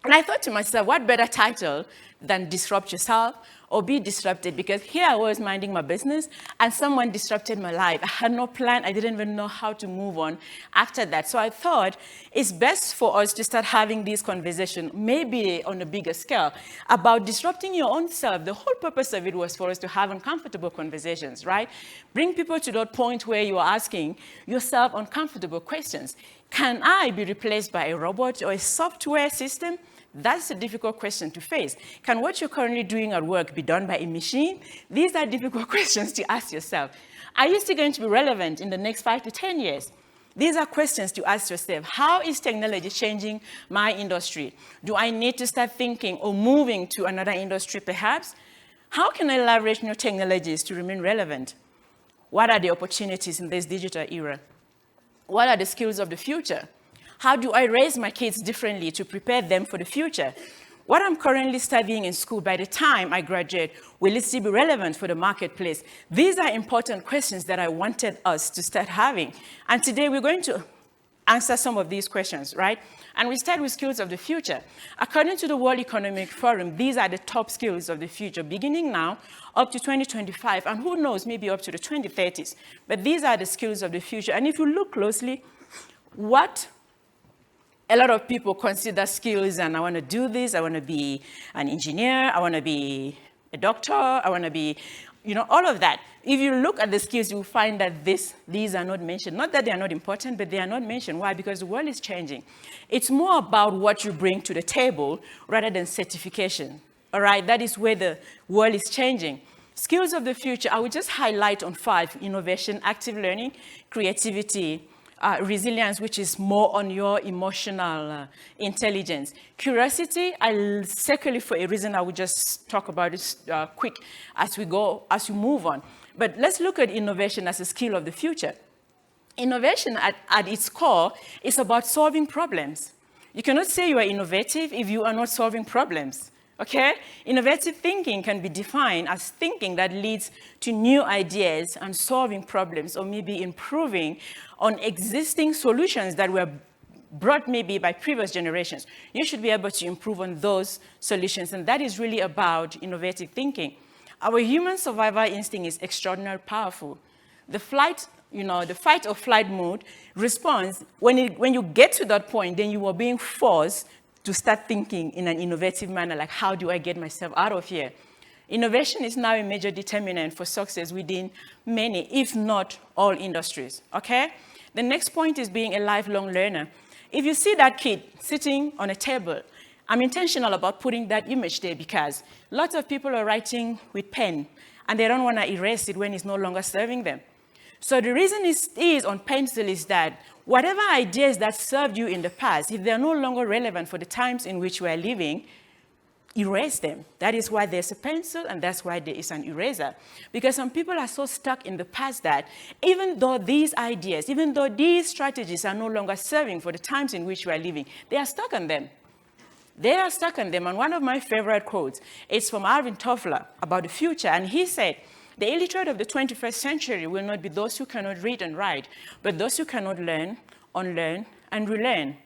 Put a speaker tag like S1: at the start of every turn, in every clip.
S1: And I thought to myself, what better title than disrupt yourself or be disrupted? Because here I was minding my business and someone disrupted my life. I had no plan. I didn't even know how to move on after that. So I thought it's best for us to start having these conversations, maybe on a bigger scale, about disrupting your own self. The whole purpose of it was for us to have uncomfortable conversations, right? Bring people to that point where you are asking yourself uncomfortable questions. Can I be replaced by a robot or a software system? That's a difficult question to face. Can what you're currently doing at work be done by a machine? These are difficult questions to ask yourself. Are you still going to be relevant in the next 5 to 10 years? These are questions to ask yourself. How is technology changing my industry? Do I need to start thinking or moving to another industry perhaps? How can I leverage new technologies to remain relevant? What are the opportunities in this digital era? What are the skills of the future? How do I raise my kids differently to prepare them for the future? What I'm currently studying in school, by the time I graduate, will it still be relevant for the marketplace? These are important questions that I wanted us to start having. And today we're going to answer some of these questions, right? And we start with skills of the future. According to the World Economic Forum, these are the top skills of the future, beginning now up to 2025, and who knows, maybe up to the 2030s. But these are the skills of the future. And if you look closely, what a lot of people consider skills, and I want to do this, I want to be an engineer, I want to be a doctor, I want to be, all of that. If you look at the skills, you will find that these are not mentioned. Not that they are not important, but they are not mentioned. Why? Because the world is changing. It's more about what you bring to the table rather than certification. All right, that is where the world is changing. Skills of the future, I will just highlight on 5: innovation, active learning, creativity, resilience, which is more on your emotional intelligence. Curiosity, I'll circle it for a reason. I will just talk about this quick as we move on. But let's look at innovation as a skill of the future. Innovation at its core is about solving problems. You cannot say you are innovative if you are not solving problems. Okay? Innovative thinking can be defined as thinking that leads to new ideas and solving problems, or maybe improving on existing solutions that were brought maybe by previous generations. You should be able to improve on those solutions, and that is really about innovative thinking. Our human survival instinct is extraordinarily powerful. The fight or flight mode responds when you get to that point, then you are being forced to start thinking in an innovative manner, like, how do I get myself out of here? Innovation is now a major determinant for success within many, if not all, industries, okay? The next point is being a lifelong learner. If you see that kid sitting on a table, I'm intentional about putting that image there because lots of people are writing with pen, and they don't want to erase it when it's no longer serving them. So the reason it is on pencil is that whatever ideas that served you in the past, if they're no longer relevant for the times in which we're living, erase them. That is why there's a pencil, and that's why there is an eraser. Because some people are so stuck in the past that even though these ideas, even though these strategies are no longer serving for the times in which we're living, they are stuck on them. They are stuck on them. And one of my favorite quotes is from Alvin Toffler about the future, and he said, "The illiterate of the 21st century will not be those who cannot read and write, but those who cannot learn, unlearn, and relearn."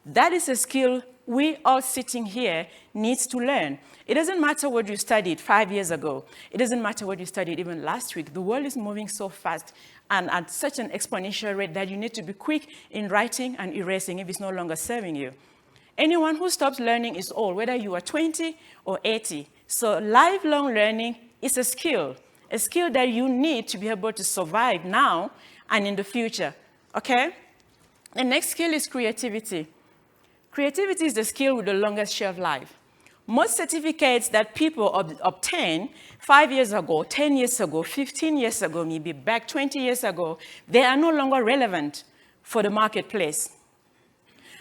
S1: That is a skill we all sitting here needs to learn. It doesn't matter what you studied 5 years ago. It doesn't matter what you studied even last week. The world is moving so fast and at such an exponential rate that you need to be quick in writing and erasing if it's no longer serving you. Anyone who stops learning is old, whether you are 20 or 80. So lifelong learning is a skill that you need to be able to survive now and in the future, okay? The next skill is creativity. Creativity is the skill with the longest shelf life. Most certificates that people obtain 5 years ago, 10 years ago, 15 years ago, maybe back 20 years ago, they are no longer relevant for the marketplace.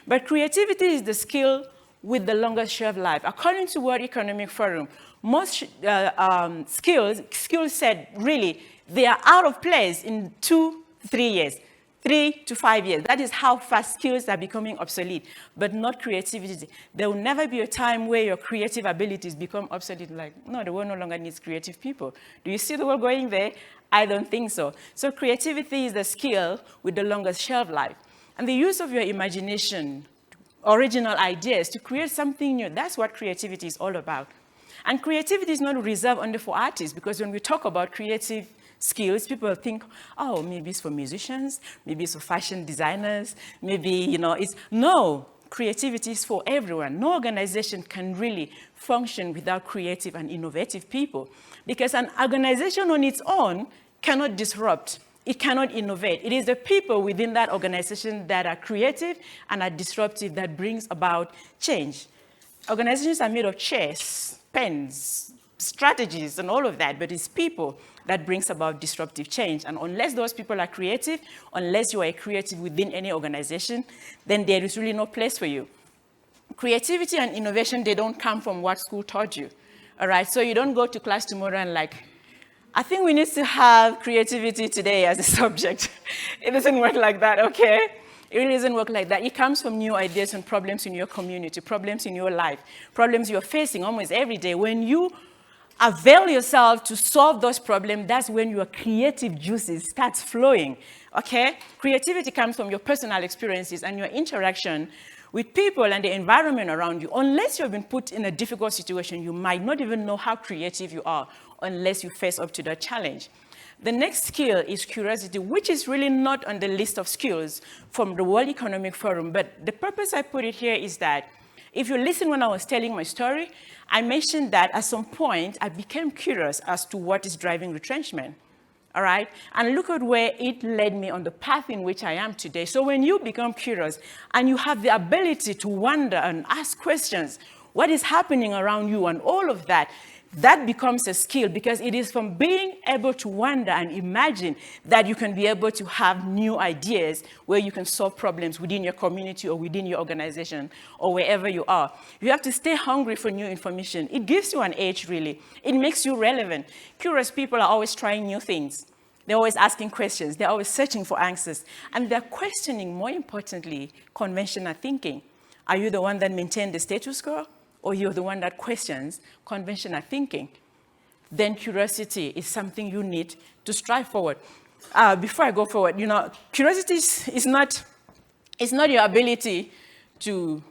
S1: But creativity is the skill with the longest shelf life. According to World Economic Forum, most skill set, really, they are out of place in 2 to 3 years, 3 to 5 years. That is how fast skills are becoming obsolete, but not creativity. There will never be a time where your creative abilities become obsolete, like, no, the world no longer needs creative people. Do you see the world going there? I don't think so. So creativity is the skill with the longest shelf life. And the use of your imagination original ideas, to create something new. That's what creativity is all about. And creativity is not reserved only for artists, because when we talk about creative skills, people think, oh, maybe it's for musicians, maybe it's for fashion designers, maybe, it's, no, creativity is for everyone. No organization can really function without creative and innovative people, because an organization on its own cannot disrupt. It cannot innovate. It is the people within that organization that are creative and are disruptive that brings about change. Organizations are made of chairs, pens, strategies, and all of that, but it's people that brings about disruptive change. And unless those people are creative, unless you are creative within any organization, then there is really no place for you. Creativity and innovation, they don't come from what school taught you, all right? So you don't go to class tomorrow and like, I think we need to have creativity today as a subject. It doesn't work like that, okay? It really doesn't work like that. It comes from new ideas and problems in your community, problems in your life, problems you're facing almost every day. When you avail yourself to solve those problems, that's when your creative juices start flowing, okay? Creativity comes from your personal experiences and your interaction with people and the environment around you. Unless you've been put in a difficult situation, you might not even know how creative you are unless you face up to that challenge. The next skill is curiosity, which is really not on the list of skills from the World Economic Forum, but the purpose I put it here is that if you listen when I was telling my story, I mentioned that at some point I became curious as to what is driving retrenchment. All right? And look at where it led me on the path in which I am today. So when you become curious and you have the ability to wonder and ask questions, what is happening around you and all of that, that becomes a skill, because it is from being able to wonder and imagine that you can be able to have new ideas where you can solve problems within your community or within your organization or wherever you are. You have to stay hungry for new information. It gives you an edge, really. It makes you relevant. Curious people are always trying new things. They're always asking questions. They're always searching for answers. And they're questioning, more importantly, conventional thinking. Are you the one that maintains the status quo? Or you're the one that questions conventional thinking? Then curiosity is something you need to strive forward. Before I go forward, curiosity is not your ability to,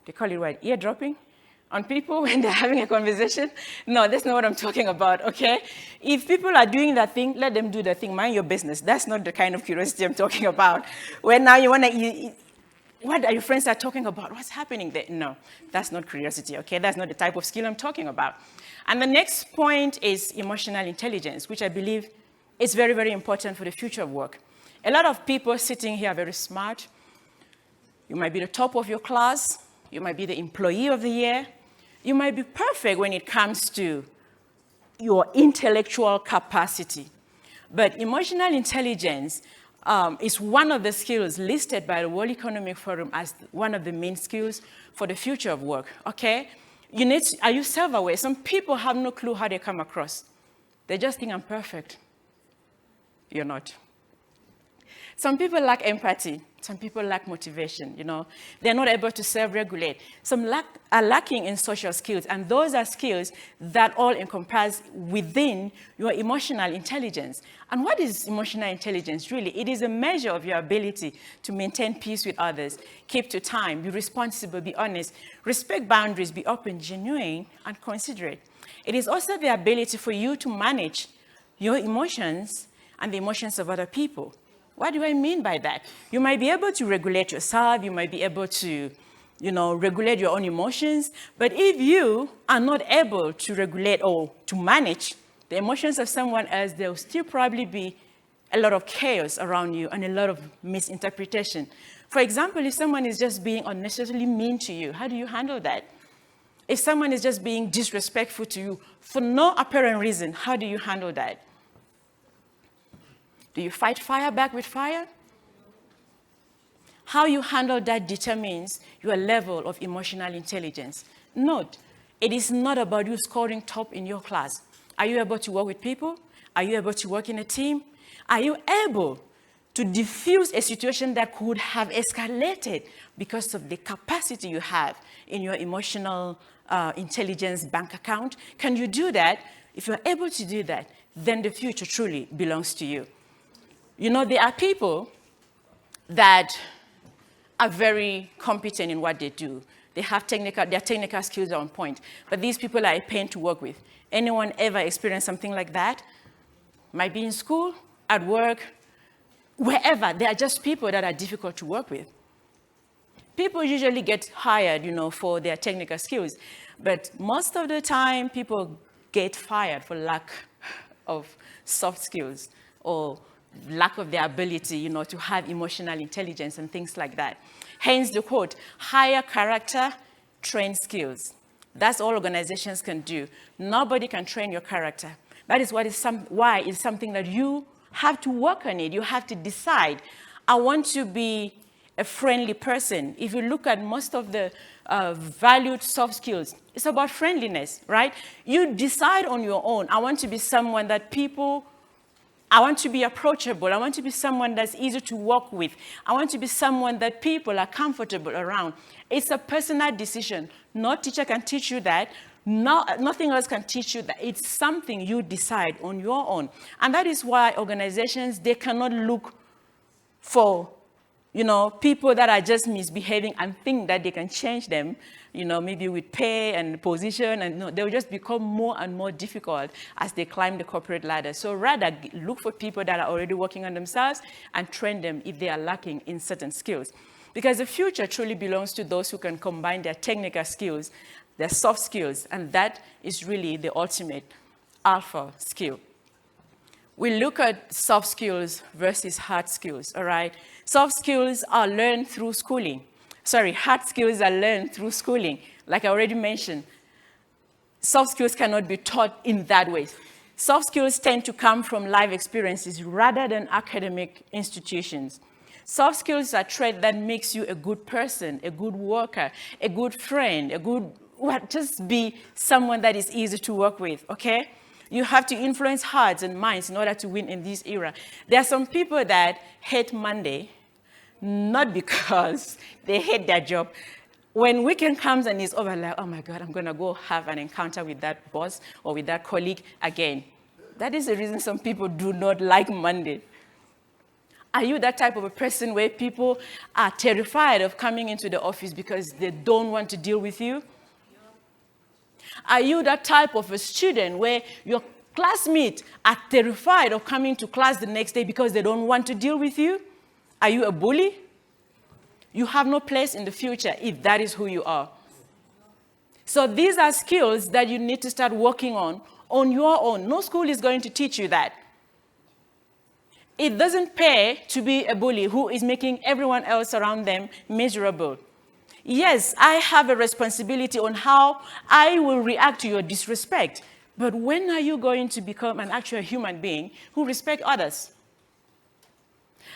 S1: they call it what, eardropping on people when they're having a conversation. No, that's not what I'm talking about, okay? If people are doing that thing, let them do that thing, mind your business. That's not the kind of curiosity I'm talking about. When now you want to, what are your friends are talking about? What's happening there? No, that's not curiosity, okay? That's not the type of skill I'm talking about. And the next point is emotional intelligence, which I believe is very, very important for the future of work. A lot of people sitting here are very smart. You might be the top of your class. You might be the employee of the year. You might be perfect when it comes to your intellectual capacity. But emotional intelligence is one of the skills listed by the World Economic Forum as one of the main skills for the future of work, okay? Are you self-aware? Some people have no clue how they come across. They just think I'm perfect. You're not. Some people lack empathy. Some people lack motivation, They're not able to self-regulate. Some are lacking in social skills, and those are skills that all encompass within your emotional intelligence. And what is emotional intelligence, really? It is a measure of your ability to maintain peace with others, keep to time, be responsible, be honest, respect boundaries, be open, genuine, and considerate. It is also the ability for you to manage your emotions and the emotions of other people. What do I mean by that? You might be able to regulate yourself. You might be able to, regulate your own emotions. But if you are not able to regulate or to manage the emotions of someone else, there will still probably be a lot of chaos around you and a lot of misinterpretation. For example, if someone is just being unnecessarily mean to you, how do you handle that? If someone is just being disrespectful to you for no apparent reason, how do you handle that? Do you fight fire back with fire? How you handle that determines your level of emotional intelligence. Note, it is not about you scoring top in your class. Are you able to work with people? Are you able to work in a team? Are you able to diffuse a situation that could have escalated because of the capacity you have in your emotional intelligence bank account? Can you do that? If you're able to do that, then the future truly belongs to you. There are people that are very competent in what they do. They have their technical skills are on point. But these people are a pain to work with. Anyone ever experienced something like that? Might be in school, at work, wherever. They are just people that are difficult to work with. People usually get hired, for their technical skills. But most of the time, people get fired for lack of soft skills or lack of their ability, to have emotional intelligence and things like that. Hence the quote, hire character, train skills. That's all organizations can do. Nobody can train your character. That is why it's something that you have to work on it. You have to decide, I want to be a friendly person. If you look at most of the valued soft skills, it's about friendliness, right? You decide on your own, I want to be someone that I want to be approachable. I want to be someone that's easy to work with. I want to be someone that people are comfortable around. It's a personal decision. No teacher can teach you that. Nothing else can teach you that. It's something you decide on your own. And that is why organizations, they cannot look for people that are just misbehaving and think that they can change them, maybe with pay and position, and no, they will just become more and more difficult as they climb the corporate ladder. So rather, look for people that are already working on themselves and train them if they are lacking in certain skills. Because the future truly belongs to those who can combine their technical skills, their soft skills, and that is really the ultimate alpha skill. We look at soft skills versus hard skills, all right? Soft skills are learned through schooling. Hard skills are learned through schooling. Like I already mentioned, soft skills cannot be taught in that way. Soft skills tend to come from life experiences rather than academic institutions. Soft skills are traits that makes you a good person, a good worker, a good friend, just be someone that is easy to work with, okay? You have to influence hearts and minds in order to win in this era. There are some people that hate Monday, not because they hate their job. When weekend comes and it's over, like, oh my God, I'm going to go have an encounter with that boss or with that colleague again. That is the reason some people do not like Monday. Are you that type of a person where people are terrified of coming into the office because they don't want to deal with you? Are you that type of a student where your classmates are terrified of coming to class the next day because they don't want to deal with you? Are you a bully? You have no place in the future if that is who you are. So these are skills that you need to start working on your own. No school is going to teach you that. It doesn't pay to be a bully who is making everyone else around them miserable. Yes, I have a responsibility on how I will react to your disrespect. But when are you going to become an actual human being who respects others?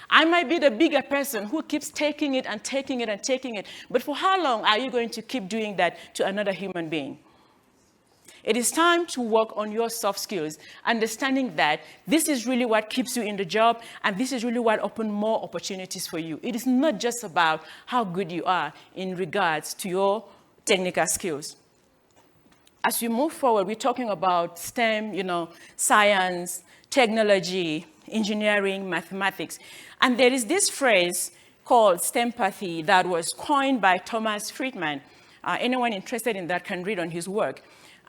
S1: I might be the bigger person who keeps taking it and taking it and taking it. But for how long are you going to keep doing that to another human being? It is time to work on your soft skills, understanding that this is really what keeps you in the job, and this is really what opens more opportunities for you. It is not just about how good you are in regards to your technical skills. As we move forward, we're talking about STEM, science, technology, engineering, mathematics. And there is this phrase called stempathy that was coined by Thomas Friedman. Anyone interested in that can read on his work.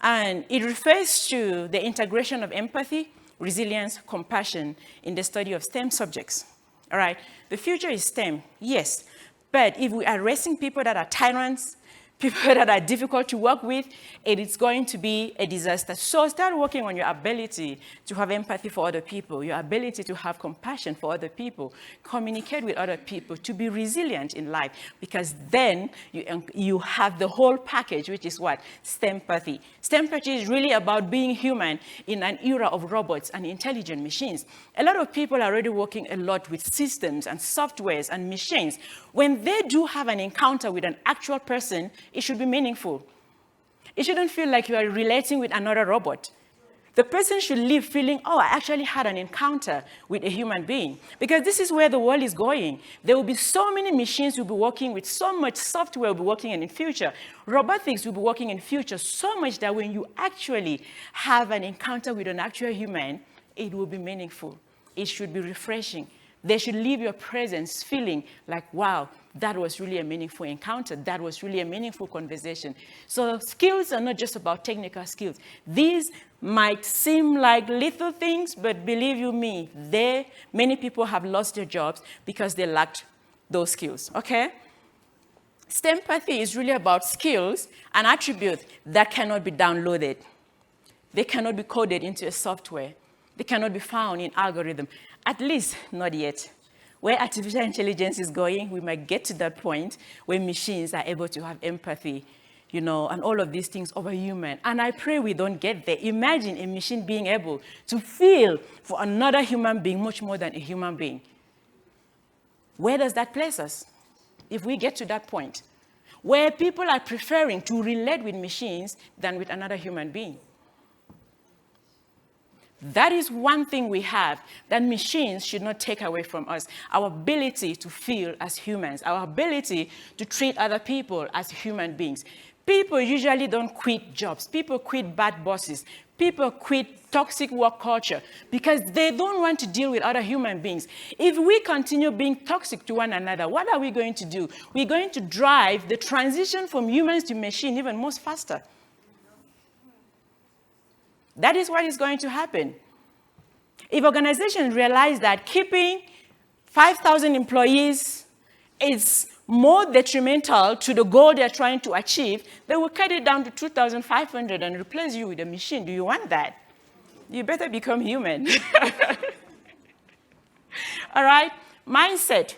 S1: And it refers to the integration of empathy, resilience, compassion in the study of STEM subjects. All right, the future is STEM, yes. But if we are raising people that are tyrants, people that are difficult to work with, it is going to be a disaster. So start working on your ability to have empathy for other people, your ability to have compassion for other people, communicate with other people, to be resilient in life, because then you have the whole package, which is what? Stempathy. Stempathy is really about being human in an era of robots and intelligent machines. A lot of people are already working a lot with systems and softwares and machines. When they do have an encounter with an actual person, it should be meaningful. It shouldn't feel like you are relating with another robot. The person should leave feeling, oh, I actually had an encounter with a human being. Because this is where the world is going. There will be so many machines we'll be working with, so much software we'll be working in the future. Robotics will be working in the future, so much that when you actually have an encounter with an actual human, it will be meaningful. It should be refreshing. They should leave your presence feeling like, wow, that was really a meaningful encounter. That was really a meaningful conversation. So skills are not just about technical skills. These might seem like little things, but believe you me, many people have lost their jobs because they lacked those skills, okay? Stempathy is really about skills and attributes that cannot be downloaded. They cannot be coded into a software. They cannot be found in algorithm, at least not yet. Where artificial intelligence is going, we might get to that point where machines are able to have empathy, and all of these things over human. And I pray we don't get there. Imagine a machine being able to feel for another human being much more than a human being. Where does that place us? If we get to that point, where people are preferring to relate with machines than with another human being. That is one thing we have that machines should not take away from us. Our ability to feel as humans, our ability to treat other people as human beings. People usually don't quit jobs. People quit bad bosses. People quit toxic work culture because they don't want to deal with other human beings. If we continue being toxic to one another, what are we going to do? We're going to drive the transition from humans to machine even more faster. That is what is going to happen. If organizations realize that keeping 5,000 employees is more detrimental to the goal they're trying to achieve, they will cut it down to 2,500 and replace you with a machine. Do you want that? You better become human. All right? Mindset.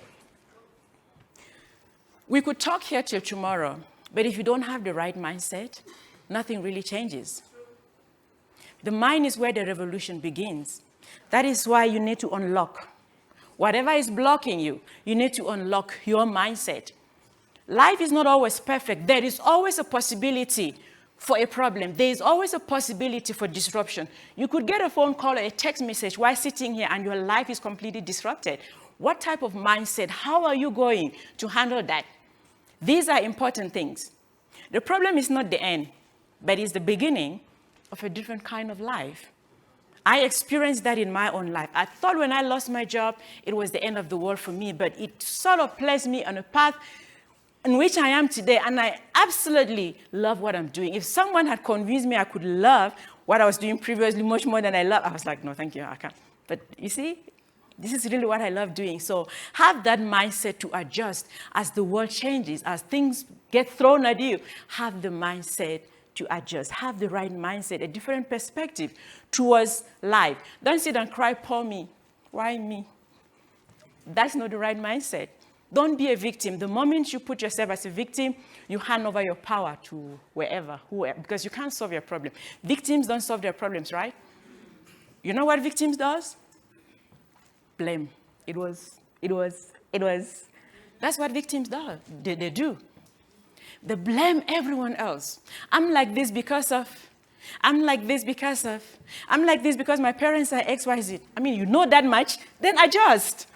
S1: We could talk here till tomorrow, but if you don't have the right mindset, nothing really changes. The mind is where the revolution begins. That is why you need to unlock. Whatever is blocking you, you need to unlock your mindset. Life is not always perfect. There is always a possibility for a problem. There is always a possibility for disruption. You could get a phone call or a text message while sitting here and your life is completely disrupted. What type of mindset? How are you going to handle that? These are important things. The problem is not the end, but it's the beginning of a different kind of life. I experienced that in my own life. I thought when I lost my job, it was the end of the world for me, but it sort of placed me on a path in which I am today, and I absolutely love what I'm doing. If someone had convinced me I could love what I was doing previously much more than I love, I was like, no, thank you, I can't. But you see, this is really what I love doing. So have that mindset to adjust as the world changes, as things get thrown at you. Have the mindset to adjust. Have the right mindset, a different perspective towards life. Don't sit and cry, poor me. Why me? That's not the right mindset. Don't be a victim. The moment you put yourself as a victim, you hand over your power to whoever, because you can't solve your problem. Victims don't solve their problems, right? You know what victims does? Blame. It was. That's what victims do. They do. They blame everyone else. I'm like this because of. I'm like this because of. I'm like this because my parents are X, Y, Z. I mean, you know that much, then adjust.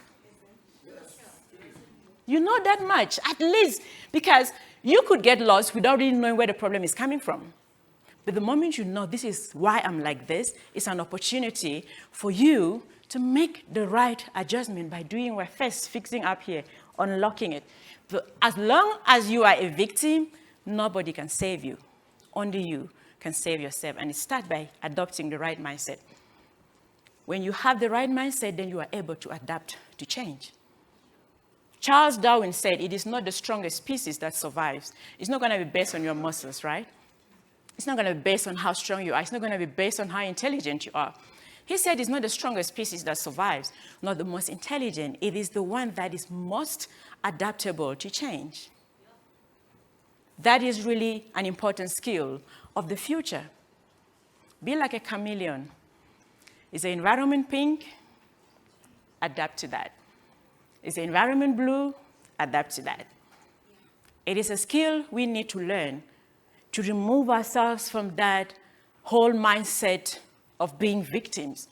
S1: You know that much, at least, because you could get lost without really knowing where the problem is coming from. But the moment you know this is why I'm like this, it's an opportunity for you to make the right adjustment by doing what first, fixing up here, unlocking it. But as long as you are a victim, nobody can save you. Only you can save yourself. And it starts by adopting the right mindset. When you have the right mindset, then you are able to adapt to change. Charles Darwin said, it is not the strongest species that survives. It's not going to be based on your muscles, right? It's not going to be based on how strong you are. It's not going to be based on how intelligent you are. He said it's not the strongest species that survives, not the most intelligent. It is the one that is most adaptable to change. That is really an important skill of the future. Be like a chameleon. Is the environment pink? Adapt to that. Is the environment blue? Adapt to that. It is a skill we need to learn to remove ourselves from that whole mindset of being victims.